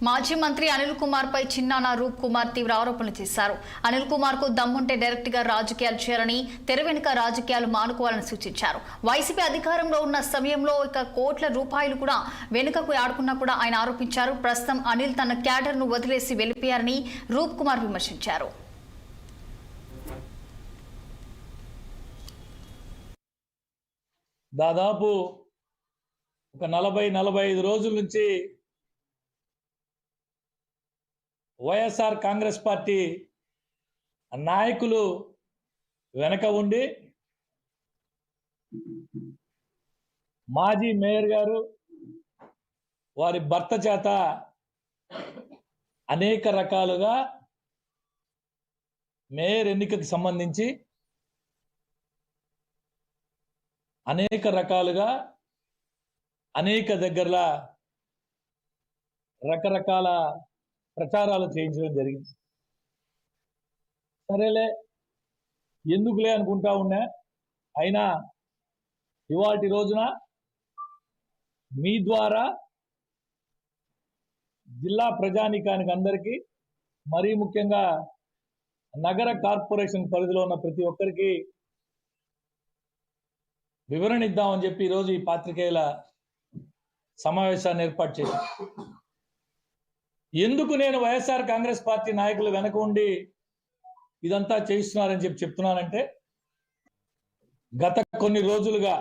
మాజీ మంత్రి అనిల్ కుమార్ పై చిన్నాన రూప్ కుమార్ తీవ్ర ఆరోపణలు చేశారు. అనిల్ కుమార్ కు దమ్ముంటే డైరెక్ట్ గా రాజకీయాలు చేయాలని, తెర వెనుక రాజకీయాలు మానుకోవాలని సూచించారు. వైసీపీ అధికారంలో ఉన్న సమయంలో కోట్ల రూపాయలు కూడా వెనుకకు ఆడుకున్నా కూడా ఆయన ఆరోపించారు. ప్రస్తుతం అనిల్ తన క్యాడర్ ను వదిలేసి వెళ్లిపోయారని రూప్ కుమార్ విమర్శించారు. దాదాపు ఒక 40-45 రోజుల నుంచి వైఎస్ఆర్ కాంగ్రెస్ పార్టీ నాయకులు వెనక ఉండి మాజీ మేయర్ గారు వారి భర్త చేత అనేక రకాలుగా మేయర్ ఎన్నికకు సంబంధించి అనేక రకాలుగా అనేక దగ్గరలా రకరకాల ప్రచారాలు చేయించడం జరిగింది. సరేలే ఎందుకులే అనుకుంటా ఉన్నా. అయినా ఇవాటి రోజున మీ ద్వారా జిల్లా ప్రజానీకానికి అందరికీ, మరీ ముఖ్యంగా నగర కార్పొరేషన్ పరిధిలో ఉన్న ప్రతి ఒక్కరికి వివరణ ఇద్దామని చెప్పి ఈరోజు ఈ పాత్రికేయుల సమావేశాన్ని ఏర్పాటు చేశాను. ఎందుకు నేను వైఎస్ఆర్ కాంగ్రెస్ పార్టీ నాయకులు వెనక ఉండి ఇదంతా చేయిస్తున్నారని చెప్తున్నానంటే, గత కొన్ని రోజులుగా